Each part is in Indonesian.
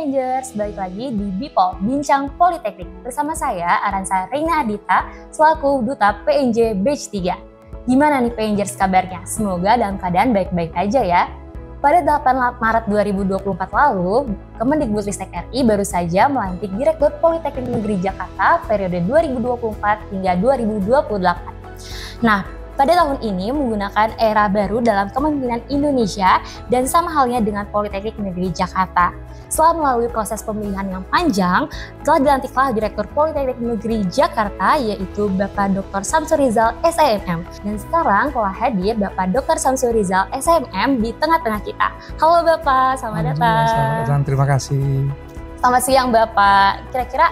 Rangers, balik lagi di Bipol, Bincang Politeknik. Bersama saya, Aransa Reina Adita, selaku Duta PNJ Batch 3. Gimana nih Rangers kabarnya? Semoga dalam keadaan baik-baik aja ya. Pada 8 Maret 2024 lalu, Kemendikbudristek RI baru saja melantik Direktur Politeknik Negeri Jakarta periode 2024 hingga 2028. Nah, pada tahun ini menggunakan era baru dalam kepemimpinan Indonesia dan sama halnya dengan Politeknik Negeri Jakarta. Setelah melalui proses pemilihan yang panjang, telah dilantiklah Direktur Politeknik Negeri Jakarta yaitu Bapak Dr. Samsul Rizal SIMM. Dan sekarang telah hadir Bapak Dr. Samsul Rizal SIMM di tengah-tengah kita. Halo Bapak, selamat datang. Selamat datang, terima kasih. Selamat siang Bapak. Kira-kira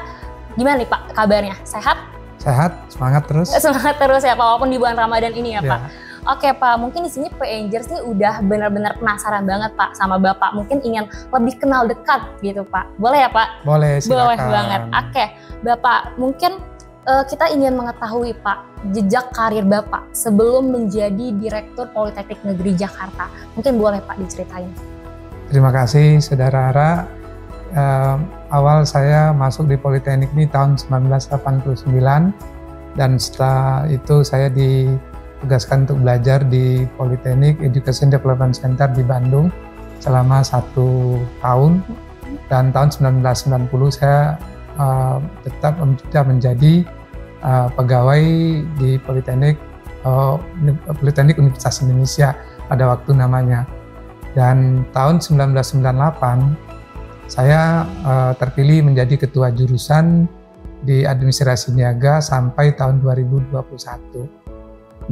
gimana nih Pak kabarnya? Sehat? Sehat, semangat terus. Semangat terus ya Pak, walaupun di bulan Ramadan ini ya Pak. Oke Pak, mungkin di sini Rangers nih udah benar-benar penasaran banget Pak sama Bapak. Mungkin ingin lebih kenal dekat gitu Pak. Boleh ya Pak? Boleh, silakan. Boleh banget. Oke, Bapak mungkin kita ingin mengetahui Pak jejak karir Bapak sebelum menjadi Direktur Politeknik Negeri Jakarta. Mungkin boleh Pak diceritain. Terima kasih Saudara Ara. Awal saya masuk di Politeknik ini tahun 1989 dan setelah itu saya ditugaskan untuk belajar di Politeknik Education Development Center di Bandung selama 1 tahun, dan tahun 1990 saya tetap menjadi pegawai di Politeknik Universitas Indonesia pada waktu namanya. Dan tahun 1998 saya terpilih menjadi ketua jurusan di administrasi niaga sampai tahun 2021.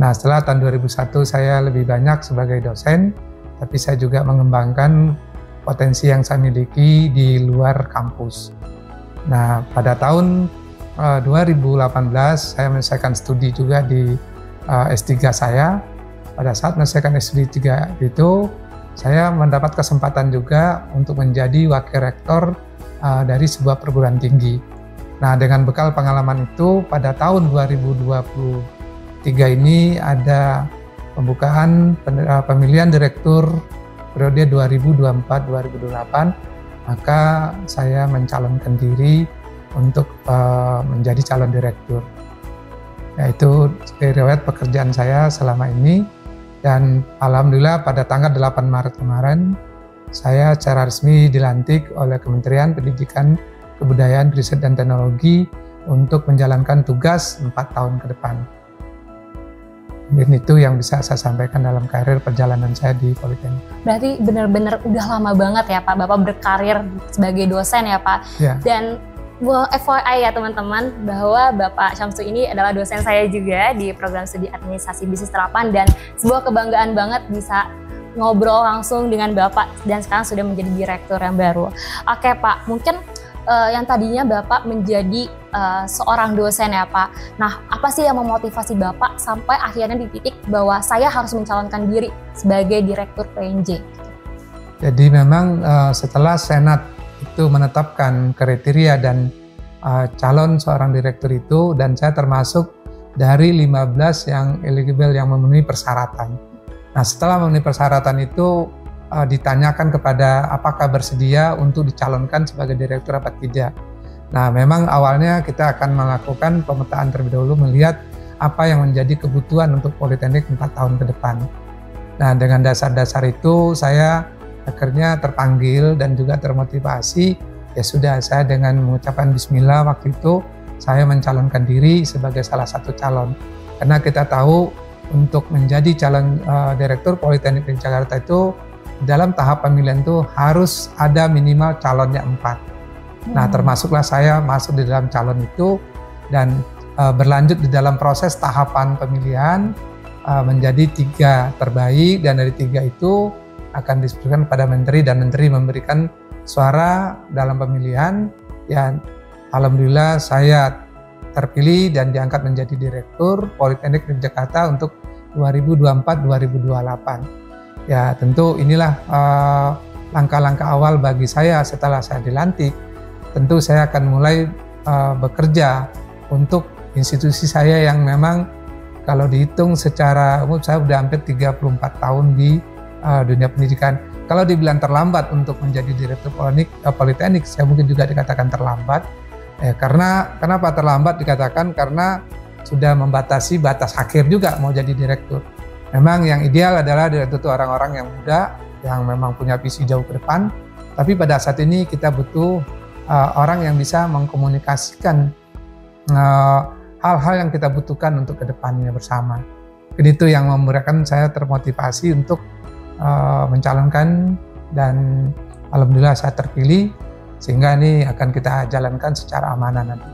Nah, setelah tahun 2001 saya lebih banyak sebagai dosen, tapi saya juga mengembangkan potensi yang saya miliki di luar kampus. Nah, pada tahun 2018 saya menyelesaikan studi juga di S3 saya. Pada saat menyelesaikan S3 itu, saya mendapat kesempatan juga untuk menjadi wakil rektor dari sebuah perguruan tinggi. Nah, dengan bekal pengalaman itu, pada tahun 2023 ini ada pembukaan pemilihan direktur periode 2024-2028, maka saya mencalonkan diri untuk menjadi calon direktur. Yaitu riwayat pekerjaan saya selama ini. Dan alhamdulillah pada tanggal 8 Maret kemarin, saya secara resmi dilantik oleh Kementerian Pendidikan, Kebudayaan, Riset, dan Teknologi untuk menjalankan tugas 4 tahun ke depan. Mungkin itu yang bisa saya sampaikan dalam karir perjalanan saya di Politeknik. Berarti benar-benar udah lama banget ya Pak, Bapak berkarir sebagai dosen ya Pak. Ya. Dan FYI ya teman-teman, bahwa Bapak Samsul ini adalah dosen saya juga di program studi administrasi bisnis terapan, dan sebuah kebanggaan banget bisa ngobrol langsung dengan Bapak dan sekarang sudah menjadi direktur yang baru. Oke Pak, mungkin yang tadinya Bapak menjadi seorang dosen ya Pak. Nah, apa sih yang memotivasi Bapak sampai akhirnya di titik bahwa saya harus mencalonkan diri sebagai direktur PNJ? Jadi memang setelah Senat itu menetapkan kriteria dan calon seorang direktur itu, dan saya termasuk dari 15 yang eligible yang memenuhi persyaratan. Nah, setelah memenuhi persyaratan itu ditanyakan kepada apakah bersedia untuk dicalonkan sebagai direktur apa tidak. Nah, memang awalnya kita akan melakukan pemetaan terlebih dahulu melihat apa yang menjadi kebutuhan untuk Politeknik 4 tahun ke depan. Nah, dengan dasar-dasar itu saya akhirnya terpanggil dan juga termotivasi. Ya sudah, saya dengan mengucapkan bismillah waktu itu saya mencalonkan diri sebagai salah satu calon. Karena kita tahu untuk menjadi calon direktur Politeknik di Jakarta itu dalam tahap pemilihan itu harus ada minimal calonnya 4. Nah, termasuklah saya masuk di dalam calon itu dan berlanjut di dalam proses tahapan pemilihan menjadi 3 terbaik, dan dari 3 itu akan disebutkan pada menteri dan menteri memberikan suara dalam pemilihan. Ya, alhamdulillah saya terpilih dan diangkat menjadi direktur Politeknik Negeri Jakarta untuk 2024-2028. Ya, tentu inilah langkah-langkah awal bagi saya setelah saya dilantik. Tentu saya akan mulai bekerja untuk institusi saya yang memang kalau dihitung secara umum saya sudah hampir 34 tahun di dunia pendidikan. kalau dibilang terlambat untuk menjadi direktur politeknik, saya mungkin juga dikatakan terlambat. Karena kenapa terlambat dikatakan? Karena sudah membatasi batas akhir juga mau jadi direktur. Memang yang ideal adalah direktur itu orang-orang yang muda, yang memang punya visi jauh ke depan. Tapi pada saat ini kita butuh orang yang bisa mengkomunikasikan hal-hal yang kita butuhkan untuk kedepannya bersama. Dan itu yang memberikan saya termotivasi untuk mencalonkan, dan alhamdulillah saya terpilih, sehingga ini akan kita jalankan secara amanah nanti.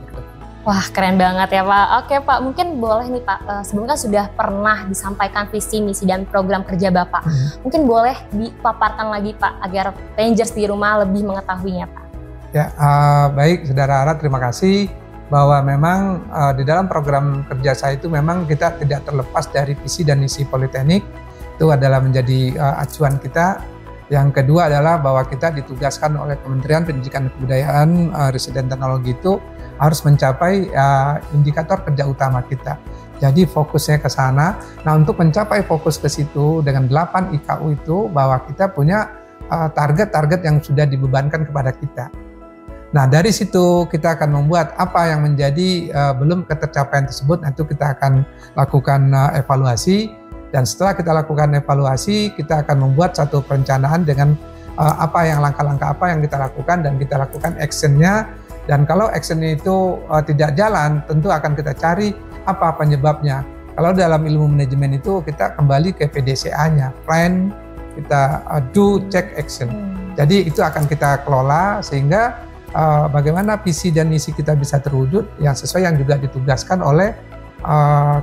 Wah, keren banget ya Pak. Oke Pak, mungkin boleh nih Pak, sebelumnya sudah pernah disampaikan visi, misi, dan program kerja Bapak. Mungkin boleh dipaparkan lagi Pak, agar Pengers di rumah lebih mengetahuinya Pak. Ya, baik Saudara Ara, terima kasih bahwa memang di dalam program kerja saya itu memang kita tidak terlepas dari visi dan misi Politeknik. Itu adalah menjadi acuan kita. Yang kedua adalah bahwa kita ditugaskan oleh Kementerian Pendidikan dan Kebudayaan, Riset dan Teknologi itu harus mencapai indikator kerja utama kita. Jadi fokusnya ke sana. Nah, untuk mencapai fokus ke situ dengan 8 IKU itu, bahwa kita punya target-target yang sudah dibebankan kepada kita. Nah, dari situ kita akan membuat apa yang menjadi belum ketercapaian tersebut. Nah, itu kita akan lakukan evaluasi. Dan setelah kita lakukan evaluasi, kita akan membuat satu perencanaan dengan langkah-langkah apa yang kita lakukan, dan kita lakukan actionnya. Dan kalau actionnya itu tidak jalan, tentu akan kita cari apa penyebabnya. Kalau dalam ilmu manajemen itu kita kembali ke PDCA-nya, plan, kita do, check, action. Jadi itu akan kita kelola sehingga bagaimana visi dan misi kita bisa terwujud yang sesuai yang juga ditugaskan oleh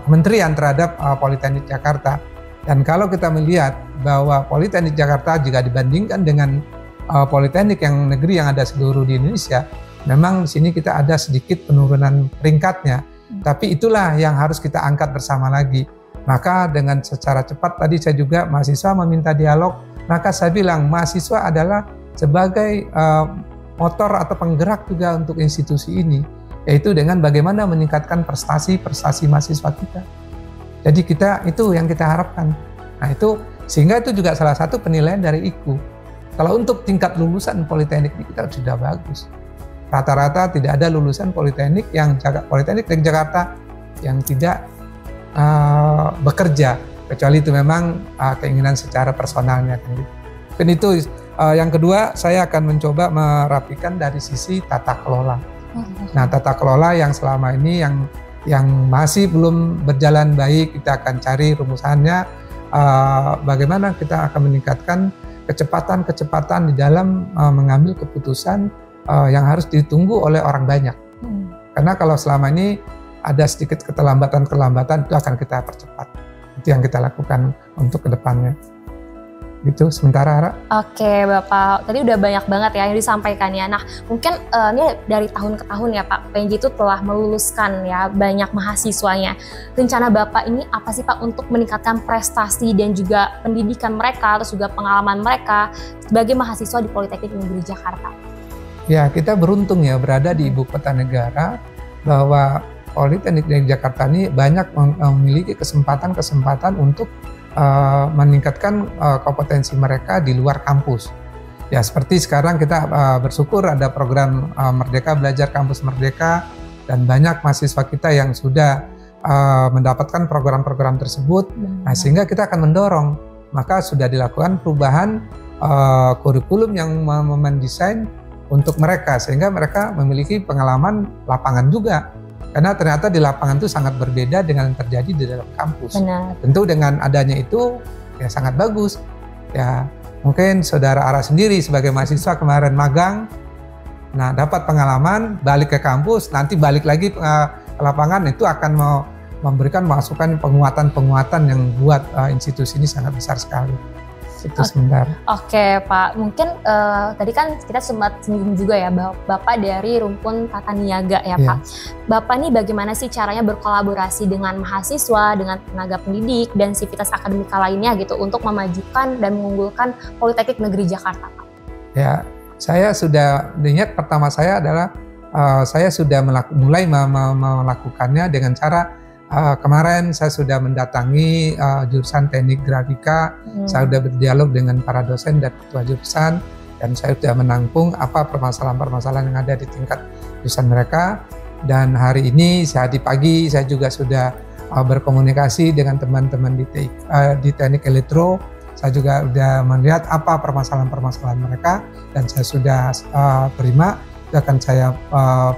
kementerian terhadap Politeknik Jakarta. Dan kalau kita melihat bahwa Politeknik Jakarta jika dibandingkan dengan politeknik yang negeri yang ada seluruh di Indonesia, memang di sini kita ada sedikit penurunan peringkatnya. Tapi itulah yang harus kita angkat bersama lagi. Maka dengan secara cepat tadi saya juga mahasiswa meminta dialog, maka saya bilang mahasiswa adalah sebagai motor atau penggerak juga untuk institusi ini, yaitu dengan bagaimana meningkatkan prestasi mahasiswa kita. Jadi itu yang kita harapkan. Nah itu, sehingga itu juga salah satu penilaian dari IKU. Kalau untuk tingkat lulusan politeknik kita sudah bagus. Rata-rata tidak ada lulusan politeknik dari Jakarta yang tidak bekerja, kecuali itu memang keinginan secara personalnya. Dan itu yang kedua, saya akan mencoba merapikan dari sisi tata kelola. Nah, tata kelola yang selama ini yang masih belum berjalan baik, kita akan cari rumusannya. Bagaimana kita akan meningkatkan kecepatan di dalam mengambil keputusan yang harus ditunggu oleh orang banyak. Karena kalau selama ini ada sedikit keterlambatan itu akan kita percepat. Itu yang kita lakukan untuk kedepannya. Gitu sementara Ara. Oke Bapak, tadi udah banyak banget ya yang disampaikan ya. Nah mungkin ini dari tahun ke tahun ya Pak, PNJ itu telah meluluskan ya banyak mahasiswanya. Rencana Bapak ini apa sih Pak untuk meningkatkan prestasi dan juga pendidikan mereka, terus juga pengalaman mereka sebagai mahasiswa di Politeknik Negeri Jakarta? Ya, kita beruntung ya berada di ibu kota negara, bahwa Politeknik Negeri Jakarta ini banyak memiliki kesempatan untuk meningkatkan kompetensi mereka di luar kampus. Ya seperti sekarang kita bersyukur ada program Merdeka Belajar Kampus Merdeka, dan banyak mahasiswa kita yang sudah mendapatkan program-program tersebut. Nah, sehingga kita akan mendorong, maka sudah dilakukan perubahan kurikulum yang mendesain untuk mereka, sehingga mereka memiliki pengalaman lapangan juga. Karena ternyata di lapangan itu sangat berbeda dengan yang terjadi di dalam kampus. Benar. Tentu dengan adanya itu ya sangat bagus. Ya mungkin Saudara Ara sendiri sebagai mahasiswa kemarin magang, nah dapat pengalaman, balik ke kampus, nanti balik lagi ke lapangan, itu akan memberikan masukan penguatan yang buat institusi ini sangat besar sekali. Itu sebentar. Oke Pak, mungkin tadi kan kita sempat singgung juga ya bahwa Bapak dari rumpun tata niaga ya Pak. Bapak ini bagaimana sih caranya berkolaborasi dengan mahasiswa, dengan tenaga pendidik dan sivitas akademika lainnya gitu untuk memajukan dan mengunggulkan Politeknik Negeri Jakarta Pak? Ya, saya sudah niat pertama saya adalah saya sudah mulai melakukannya dengan cara Kemarin saya sudah mendatangi jurusan teknik grafika, saya sudah berdialog dengan para dosen dan ketua jurusan, dan saya sudah menampung apa permasalahan-permasalahan yang ada di tingkat jurusan mereka. Dan hari ini di pagi saya juga sudah berkomunikasi dengan teman-teman di teknik elektro. Saya juga sudah melihat apa permasalahan-permasalahan mereka, dan saya sudah terima, akan saya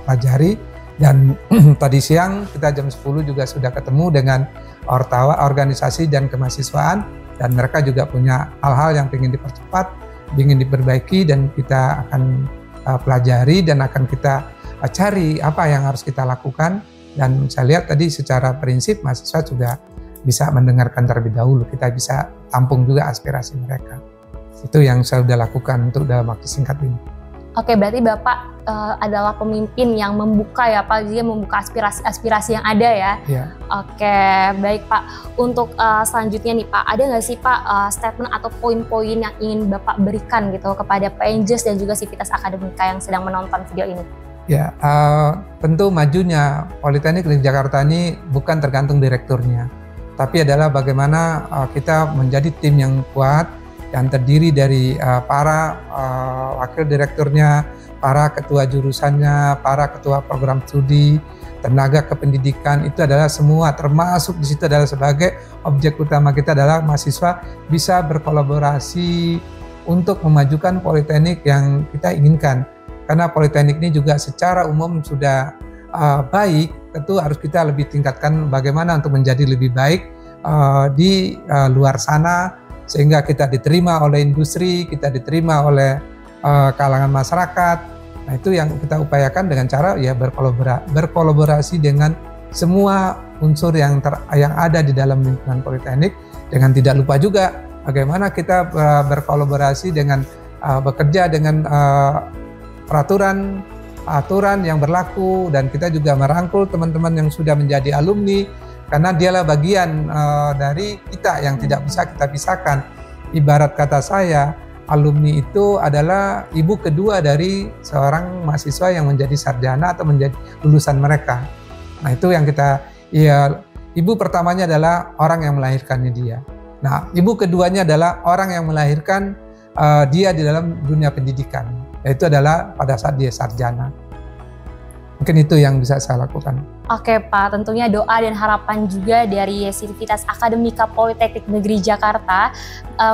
pelajari. Dan tadi siang kita jam 10 juga sudah ketemu dengan organisasi dan kemahasiswaan, dan mereka juga punya hal-hal yang ingin dipercepat, ingin diperbaiki, dan kita akan pelajari dan akan kita cari apa yang harus kita lakukan. Dan saya lihat tadi secara prinsip mahasiswa juga bisa mendengarkan terlebih dahulu, kita bisa tampung juga aspirasi mereka. Itu yang saya sudah lakukan untuk dalam waktu singkat ini. Oke, berarti Bapak adalah pemimpin yang membuka ya Pak, dia membuka aspirasi yang ada ya. Iya. Oke, baik Pak. Untuk selanjutnya nih Pak, ada nggak sih Pak statement atau poin-poin yang ingin Bapak berikan gitu kepada PENJERS dan juga Sivitas Akademika yang sedang menonton video ini? Ya, tentu majunya Politeknik di Jakarta ini bukan tergantung direkturnya, tapi adalah bagaimana kita menjadi tim yang kuat, yang terdiri dari para wakil direkturnya, para ketua jurusannya, para ketua program studi, tenaga kependidikan, itu adalah semua termasuk di situ adalah sebagai objek utama kita adalah mahasiswa bisa berkolaborasi untuk memajukan politeknik yang kita inginkan. Karena politeknik ini juga secara umum sudah baik, tentu harus kita lebih tingkatkan bagaimana untuk menjadi lebih baik di luar sana, sehingga kita diterima oleh industri, kita diterima oleh kalangan masyarakat. Nah, itu yang kita upayakan dengan cara ya berkolaborasi dengan semua unsur yang ada di dalam lingkungan politeknik, dengan tidak lupa juga bagaimana kita berkolaborasi dengan bekerja dengan aturan yang berlaku, dan kita juga merangkul teman-teman yang sudah menjadi alumni, karena dialah bagian dari kita yang tidak bisa kita pisahkan. Ibarat kata saya, alumni itu adalah ibu kedua dari seorang mahasiswa yang menjadi sarjana atau menjadi lulusan mereka. Nah, itu yang ibu pertamanya adalah orang yang melahirkannya dia. Nah, ibu keduanya adalah orang yang melahirkan dia di dalam dunia pendidikan, yaitu adalah pada saat dia sarjana. Mungkin itu yang bisa saya lakukan. Oke Pak, tentunya doa dan harapan juga dari Sivitas Akademika Politeknik Negeri Jakarta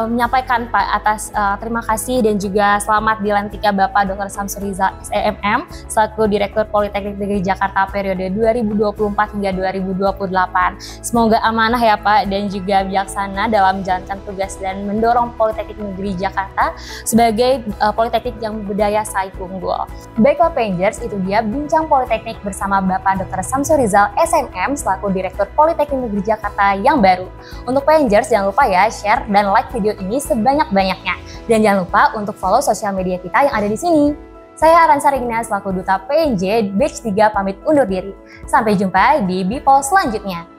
menyampaikan Pak atas terima kasih dan juga selamat dilantiknya Bapak Dr. Samsur Rizal SMM selaku Direktur Politeknik Negeri Jakarta periode 2024 hingga 2028. Semoga amanah ya Pak dan juga bijaksana dalam menjalankan tugas dan mendorong Politeknik Negeri Jakarta sebagai politeknik yang berdaya saing unggul. Baiklah PENJERS, itu dia bincang politeknik bersama Bapak Dr. Samsur Rizal SMM selaku Direktur Politeknik Negeri Jakarta yang baru. Untuk PENJERS jangan lupa ya share dan like video ini sebanyak-banyaknya. Dan jangan lupa untuk follow sosial media kita yang ada di sini. Saya Aransa Regina selaku Duta PNJ Batch 3 pamit undur diri. Sampai jumpa di BIPOL selanjutnya.